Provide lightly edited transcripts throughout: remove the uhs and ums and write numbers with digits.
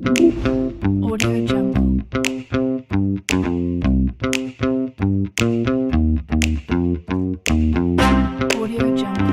Audio Jungle. Audio Jungle. Audio Jungle.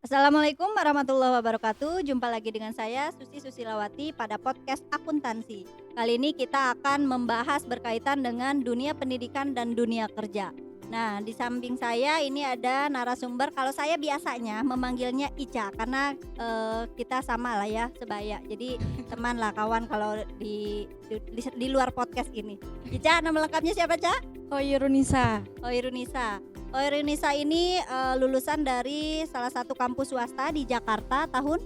Assalamualaikum warahmatullahi wabarakatuh. Jumpa lagi dengan saya Susi Susilawati pada podcast akuntansi. Kali ini kita akan membahas berkaitan dengan dunia pendidikan dan dunia kerja. Nah, di samping saya ini ada narasumber. Kalau saya biasanya memanggilnya Ica karena kita sama lah ya, sebaya. Jadi teman lah, kawan kalau di luar podcast ini. Ica, nama lengkapnya siapa, Ca? Hoirunisa. Hoirunisa. Hoirunisa ini lulusan dari salah satu kampus swasta di Jakarta tahun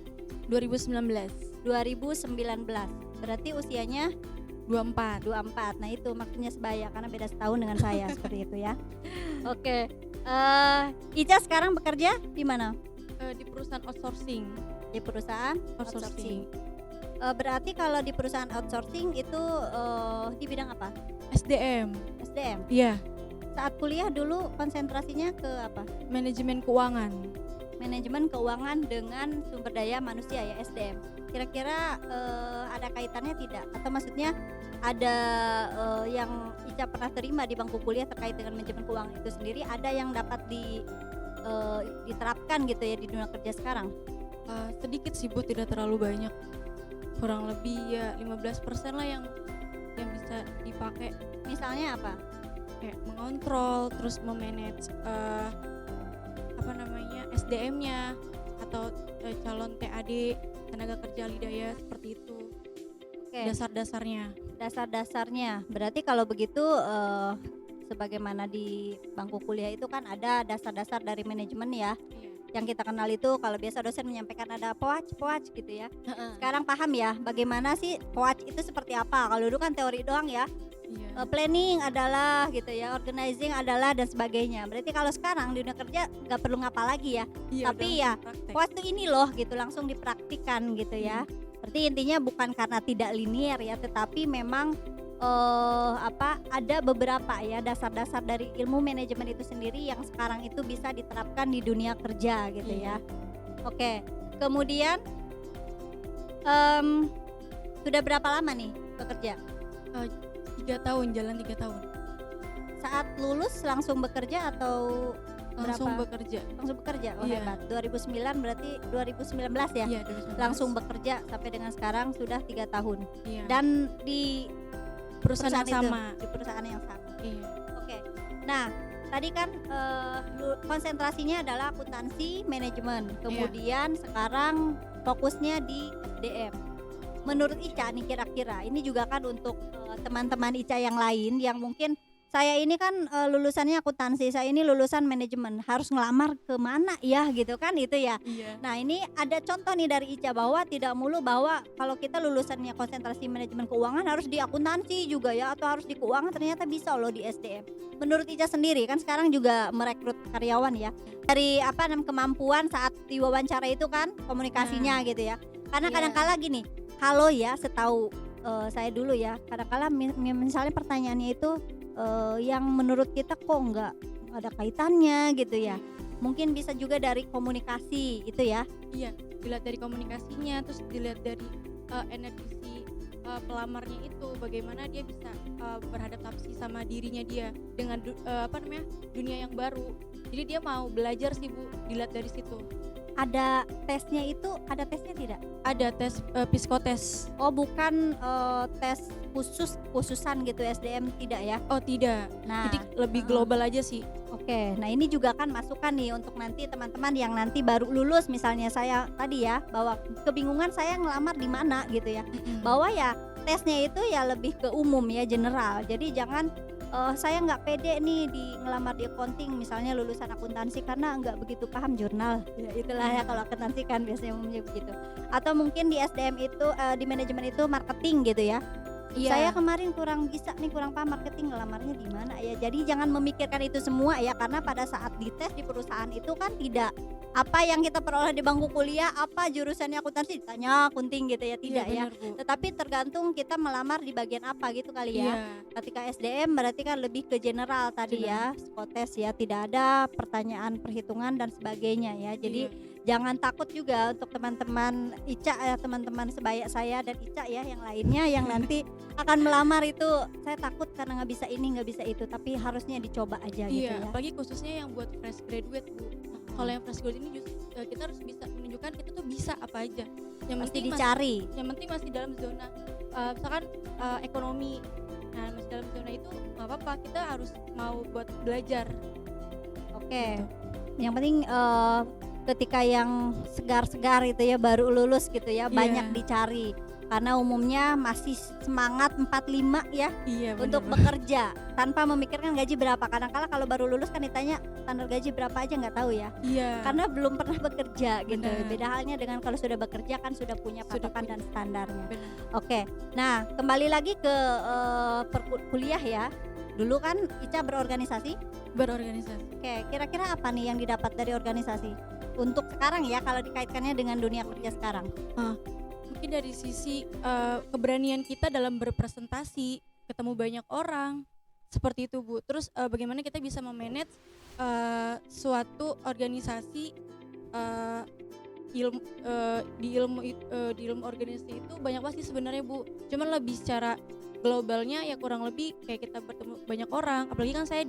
2019. 2019. Berarti usianya 24. 24. Nah, itu maksudnya sebaya karena beda setahun dengan saya seperti itu ya. Oke. Ica sekarang bekerja di mana? Di perusahaan outsourcing. Di perusahaan outsourcing. Berarti kalau di perusahaan outsourcing itu di bidang apa? SDM. SDM. Iya, Saat kuliah dulu konsentrasinya ke apa? manajemen keuangan. Manajemen keuangan dengan sumber daya manusia ya, SDM. Kira-kira ada kaitannya tidak? Atau maksudnya ada yang Ica pernah terima di bangku kuliah terkait dengan manajemen keuangan itu sendiri, ada yang dapat diterapkan gitu ya di dunia kerja sekarang? Sedikit sih Bu, tidak terlalu banyak. Kurang lebih ya 15% lah yang bisa dipakai, Misalnya apa? kayak mengontrol, terus memanage SDM-nya atau calon TAD, tenaga kerja lidaya, seperti itu. Oke. Dasar-dasarnya. Dasar-dasarnya. Berarti kalau begitu sebagaimana di bangku kuliah itu kan ada dasar-dasar dari manajemen ya. Iya. Yang kita kenal itu kalau biasa dosen menyampaikan ada POAC gitu ya. Sekarang paham ya bagaimana sih POAC itu seperti apa? Kalau dulu kan teori doang ya. Iya. Planning adalah gitu ya, organizing adalah dan sebagainya. Berarti kalau sekarang di dunia kerja nggak perlu ngapal lagi ya. Iya, Tapi udah ya langsung praktek. POAC itu ini loh gitu, langsung dipraktikkan gitu ya. Berarti intinya bukan karena tidak linear ya, tetapi memang ada beberapa ya dasar-dasar dari ilmu manajemen itu sendiri yang sekarang itu bisa diterapkan di dunia kerja gitu ya. Oke. Kemudian sudah berapa lama nih bekerja? 3 tahun, jalan 3 tahun. Saat lulus langsung bekerja atau Langsung berapa? bekerja. Langsung bekerja? Oh Iya. hebat. 2009 berarti 2019 ya? Iya, 2019. Langsung bekerja sampai dengan sekarang sudah 3 tahun. Iya. Dan di perusahaan yang itu, sama. di perusahaan yang sama. Iya. Oke. Nah, tadi kan konsentrasinya adalah akuntansi manajemen. Kemudian sekarang fokusnya di SDM. Menurut Ica nih kira-kira ini juga kan untuk teman-teman Ica yang lain yang mungkin saya ini kan lulusannya akuntansi, saya ini lulusan manajemen, harus ngelamar ke mana ya gitu kan itu ya. Iya. Nah, ini ada contoh nih dari Ica bahwa tidak mulu bahwa kalau kita lulusannya konsentrasi manajemen keuangan harus di akuntansi juga ya, atau harus di keuangan, ternyata bisa loh di SDM. Menurut Ica sendiri kan sekarang juga merekrut karyawan ya. Dari kemampuan saat diwawancara itu kan komunikasinya gitu ya. Karena Iya. kadang-kala gini, kalau ya setahu saya dulu ya, kadang-kala misalnya pertanyaannya itu yang menurut kita kok nggak ada kaitannya gitu ya. Mungkin bisa juga dari komunikasi itu ya. Iya, dilihat dari komunikasinya, terus dilihat dari energi si pelamarnya itu, bagaimana dia bisa beradaptasi sama dirinya dia dengan dunia yang baru. Jadi dia mau belajar sih Bu, dilihat dari situ. Ada tesnya itu, ada tesnya tidak? Ada tes psikotes. Oh, bukan tes khususan gitu SDM tidak ya? Oh tidak, Nah, jadi lebih global aja sih. Oke, nah ini juga kan masukan nih untuk nanti teman-teman yang nanti baru lulus, misalnya saya tadi ya, bahwa kebingungan saya ngelamar di mana gitu ya. Bahwa ya tesnya itu ya lebih ke umum ya, general. Jadi jangan saya nggak pede nih di ngelamar di accounting misalnya lulusan akuntansi karena nggak begitu paham jurnal, ya itulah ya kalau akuntansi kan biasanya umumnya begitu. Atau mungkin di SDM itu di manajemen itu marketing gitu ya. Saya kemarin kurang bisa nih, kurang paham marketing, ngelamarnya di mana ya. Jadi jangan memikirkan itu semua ya, karena pada saat dites di perusahaan itu kan tidak apa yang kita peroleh di bangku kuliah, apa jurusannya akuntansi ditanya akunting gitu ya, tidak ya. benar, Bu. Tetapi tergantung kita melamar di bagian apa gitu kali ya. Iya, Ketika SDM berarti kan lebih ke general tadi ya, psikotes ya, tidak ada pertanyaan perhitungan dan sebagainya ya. Jadi iya. jangan takut juga untuk teman-teman Ica ya, teman-teman sebaya saya dan Ica ya yang lainnya yang nanti akan melamar itu, saya takut karena nggak bisa ini nggak bisa itu, tapi harusnya dicoba aja gitu Iya, ya. apalagi khususnya yang buat fresh graduate, Bu. Kalau yang fresh graduate ini kita harus bisa menunjukkan kita tuh bisa apa aja. Yang Pasti penting dicari. yang penting masih dalam zona misalkan ekonomi. Nah, masih dalam zona itu nggak apa-apa, kita harus mau buat belajar. Oke. Gitu. Yang penting ketika yang segar-segar itu ya baru lulus gitu ya, banyak dicari. Karena umumnya masih semangat 45 ya Iya, untuk bekerja tanpa memikirkan gaji berapa. Kadang-kala kalau baru lulus kan ditanya standar gaji berapa aja nggak tahu ya. Iya. Karena belum pernah bekerja gitu. Benar. Beda halnya dengan kalau sudah bekerja kan sudah punya Sudah patokan punya. dan standarnya. Benar. Oke. Nah, kembali lagi ke kuliah ya. Dulu kan Ica berorganisasi. Berorganisasi. Oke, kira-kira apa nih yang didapat dari organisasi? Untuk sekarang ya, kalau dikaitkannya dengan dunia kerja sekarang. Mungkin dari sisi keberanian kita dalam berpresentasi, ketemu banyak orang, seperti itu, Bu. Terus bagaimana kita bisa memanage suatu organisasi, di ilmu organisasi itu banyak pasti sebenarnya, Bu. Cuman lebih secara globalnya ya kurang lebih kayak kita bertemu banyak orang. Apalagi kan saya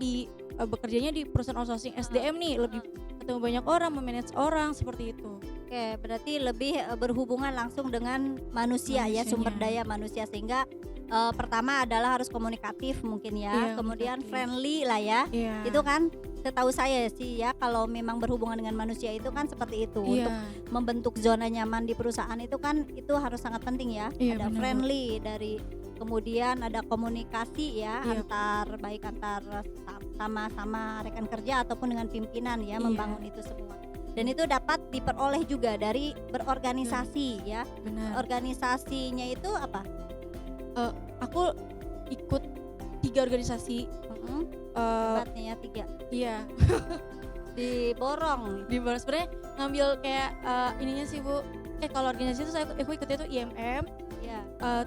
bekerjanya di perusahaan outsourcing SDM nih, lebih ketemu banyak orang, memanage orang seperti itu. Oke, berarti lebih berhubungan langsung dengan manusia ya, sumber daya manusia, sehingga pertama adalah harus komunikatif mungkin ya, Iya, kemudian komunikatif. friendly lah ya. Iya. Itu kan setahu saya sih ya, kalau memang berhubungan dengan manusia itu kan seperti itu. Untuk membentuk zona nyaman di perusahaan itu kan itu harus sangat penting ya. Iya, Ada benar. friendly dari, kemudian ada komunikasi ya, Iya. antar sama rekan kerja ataupun dengan pimpinan ya, Iya. membangun itu semua. Dan itu dapat diperoleh juga dari berorganisasi ya. Benar. Organisasinya itu apa? Aku ikut 3 organisasi. Hebat nih ya, 3 Iya, diborong. di bawah sebenarnya ngambil kayak ininya sih, Bu. Kalau organisasi itu aku ikutnya tuh IMM, Ya,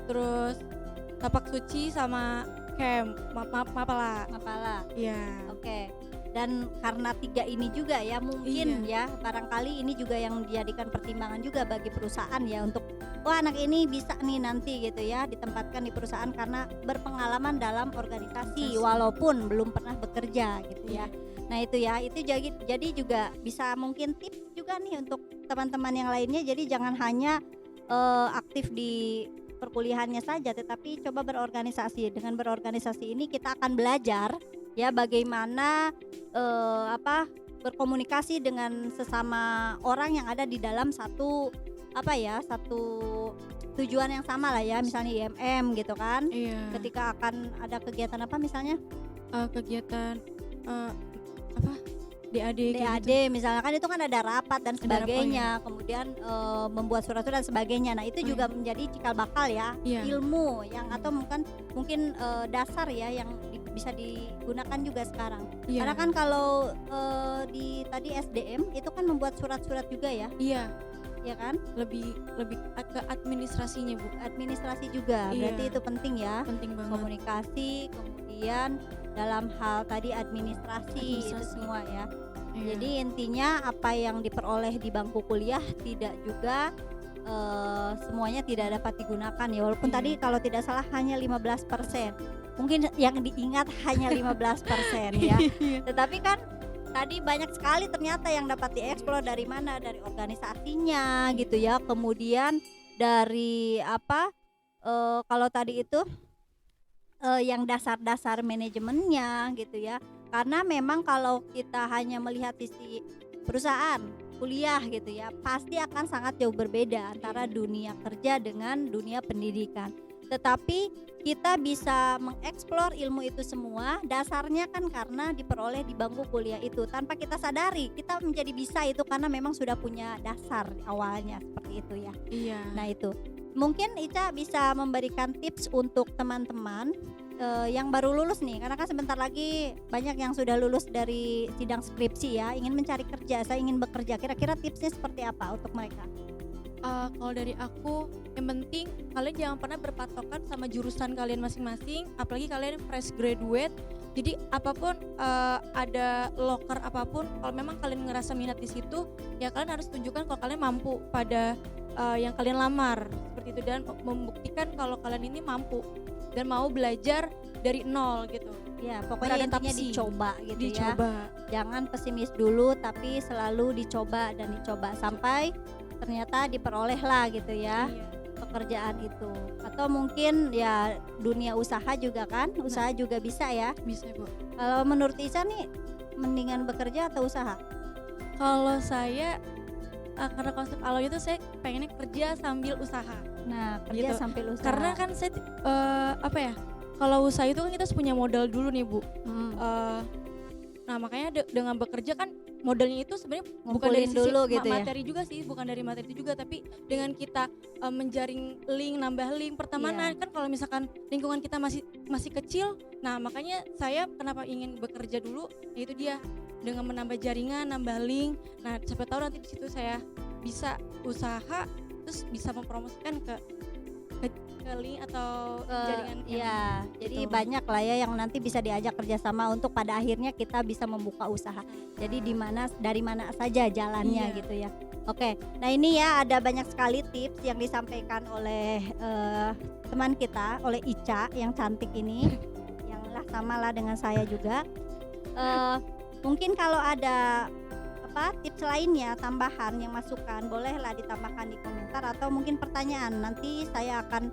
terus Tapak Suci sama Camp Mapala. Mapala. Iya. Oke. Dan karena 3 ini juga ya, mungkin ya barangkali ini juga yang dijadikan pertimbangan juga bagi perusahaan ya, untuk anak ini bisa nih nanti gitu ya ditempatkan di perusahaan karena berpengalaman dalam organisasi walaupun belum pernah bekerja gitu ya. Nah itu ya, itu jadi juga bisa mungkin tips juga nih untuk teman-teman yang lainnya. Jadi jangan hanya aktif di perkuliahannya saja, tetapi coba berorganisasi. Dengan berorganisasi ini kita akan belajar ya bagaimana berkomunikasi dengan sesama orang yang ada di dalam satu tujuan yang sama lah ya, misalnya IMM gitu kan. Iya. Ketika akan ada kegiatan apa misalnya Kegiatan DAD DAD misalnya kan, itu kan ada rapat dan Ada rapat, sebagainya, kemudian membuat surat-surat dan sebagainya. Nah itu juga menjadi cikal bakal ya, Iya. ilmu yang atau mungkin dasar ya yang bisa digunakan juga sekarang. Iya. Karena kan kalau di tadi SDM itu kan membuat surat-surat juga ya, Iya, ya kan? lebih ke administrasinya, Bu. Administrasi juga, Iya. berarti itu penting ya. Penting banget. Komunikasi, kemudian dalam hal tadi administrasi itu Administrasi. semua ya. Iya. Jadi intinya apa yang diperoleh di bangku kuliah tidak juga semuanya tidak dapat digunakan ya, walaupun Iya. tadi kalau tidak salah hanya 15%. Mungkin yang diingat hanya 15% ya. Tetapi kan tadi banyak sekali ternyata yang dapat dieksplor. Dari mana? Dari organisasinya gitu ya. Kemudian dari kalau tadi itu yang dasar-dasar manajemennya gitu ya. Karena memang kalau kita hanya melihat sisi perusahaan, kuliah gitu ya, pasti akan sangat jauh berbeda antara dunia kerja dengan dunia pendidikan. tetapi kita bisa mengeksplor ilmu itu semua dasarnya kan karena diperoleh di bangku kuliah itu. Tanpa kita sadari kita menjadi bisa itu karena memang sudah punya dasar awalnya seperti itu ya. Iya. Nah itu mungkin Ica bisa memberikan tips untuk teman-teman yang baru lulus nih, karena kan sebentar lagi banyak yang sudah lulus dari sidang skripsi ya, ingin mencari kerja, saya ingin bekerja, kira-kira tipsnya seperti apa untuk mereka? Kalau dari aku, yang penting kalian jangan pernah berpatokan sama jurusan kalian masing-masing, apalagi kalian fresh graduate. Jadi apapun ada loker apapun, kalau memang kalian ngerasa minat di situ, ya kalian harus tunjukkan kalau kalian mampu pada yang kalian lamar seperti itu, dan membuktikan kalau kalian ini mampu dan mau belajar dari nol gitu. Ya pokoknya intinya Beradaptasi. dicoba gitu ya. Dicoba. Jangan pesimis dulu, tapi selalu dicoba dan dicoba sampai ternyata diperoleh lah gitu ya Iya. pekerjaan itu. Atau mungkin ya dunia usaha juga kan, usaha juga bisa ya. Bisa, Bu. Kalau menurut Ica nih mendingan bekerja atau usaha? Kalau saya karena konsep awalnya itu saya pengennya kerja sambil usaha. Nah kerja Gitu. sambil usaha. Karena kan saya apa ya? Kalau usaha itu kan kita harus punya modal dulu nih, Bu. Nah makanya dengan bekerja kan modalnya itu sebenarnya bukan dari Ngumpulin sisi dulu gitu ya. materi juga sih, bukan dari materi itu juga, tapi dengan kita menjaring link, nambah link pertemanan. Kan kalau misalkan lingkungan kita masih kecil, nah makanya saya kenapa ingin bekerja dulu, yaitu dia dengan menambah jaringan, nambah link. Nah siapa tahu nanti di situ saya bisa usaha, terus bisa mempromosikan ke link atau jaringan yang Iya, jadi gitu. banyak lah ya yang nanti bisa diajak kerjasama untuk pada akhirnya kita bisa membuka usaha. Jadi dari mana saja jalannya Iya. gitu ya. Oke, nah ini ya ada banyak sekali tips yang disampaikan oleh teman kita, oleh Ica yang cantik ini, yang lah sama lah dengan saya juga. Mungkin kalau ada tips lainnya, tambahan yang masukan, bolehlah ditambahkan di komentar atau mungkin pertanyaan. Nanti saya akan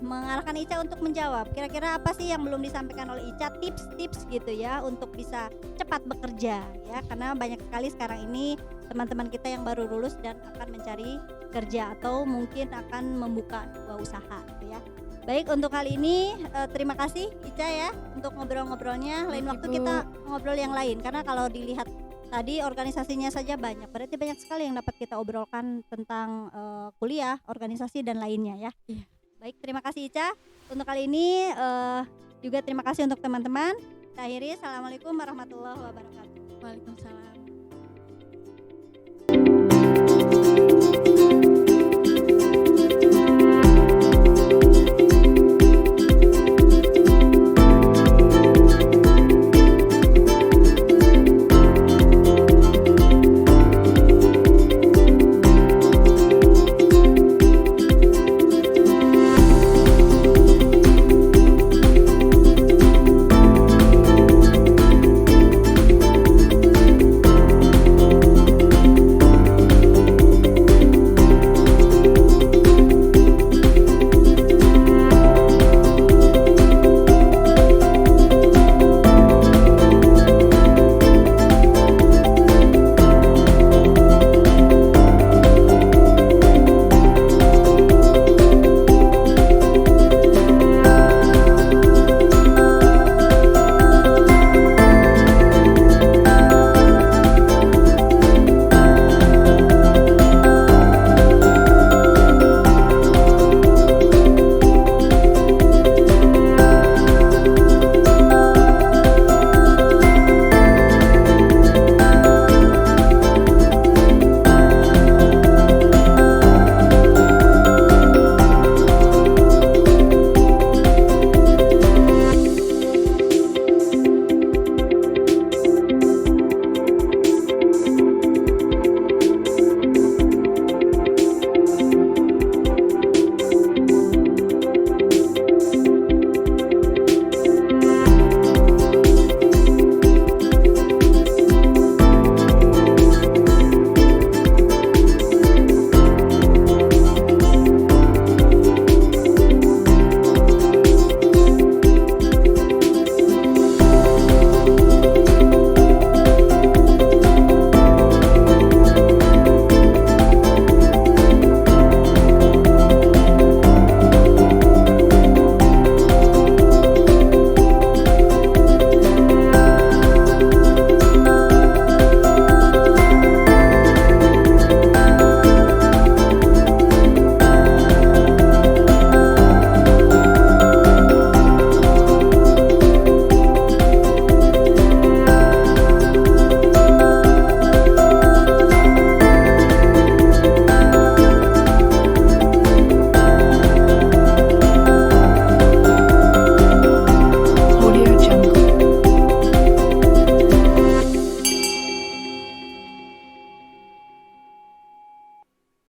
mengarahkan Ica untuk menjawab. Kira-kira apa sih yang belum disampaikan oleh Ica, tips-tips gitu ya untuk bisa cepat bekerja ya, karena banyak sekali sekarang ini teman-teman kita yang baru lulus dan akan mencari kerja atau mungkin akan membuka sebuah usaha gitu ya. Baik, untuk kali ini terima kasih Ica ya untuk ngobrol-ngobrolnya. Lain Thank you, waktu Bu. kita ngobrol yang lain, karena kalau dilihat tadi organisasinya saja banyak, berarti banyak sekali yang dapat kita obrolkan tentang kuliah, organisasi dan lainnya ya. Iya. Baik, terima kasih Ica. Untuk kali ini juga terima kasih untuk teman-teman. Kita akhiri, assalamualaikum warahmatullahi wabarakatuh. Waalaikumsalam.